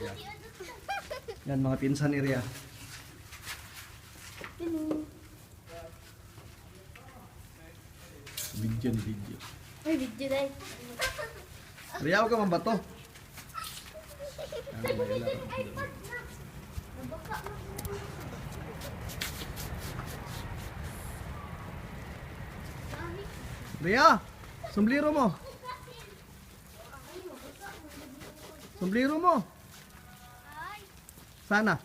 Ria. Yan mga pinsan ni Ria. Video ni video. Uy, video dahil. Ria, huwag ka mabato. Yan, may laro. Ria, sombrero mo. Sombrero mo. Sana.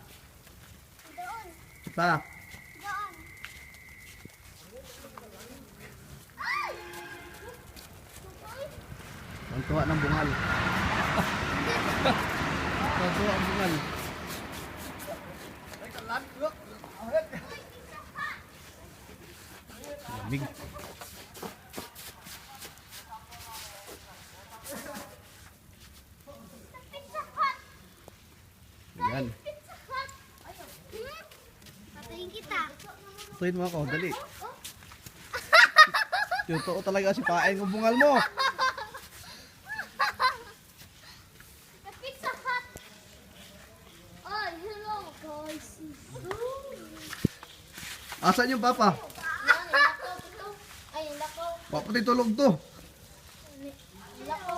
Doon. Sana. Doon. Ang tuwa ng bungal. Ang tuwa ang bungal. Lamig. Ayan. Patayin kita. Tuwin mo ako, dali. Totoo talaga si Paeng ang bungal mo. Pizza Hut. Ay, hello guys. Asan yung papa? Ay, lako. Papa tulog to. Lako.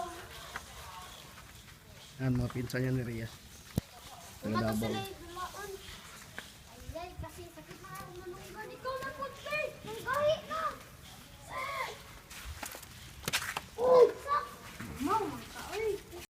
Yan mga pinsan niya ni Ria. Mata Taga-Davao. sila dumaon. Ay, kasi sakit na ako manunggan. Ikaw na po, sir. Nanggahi na. Sir.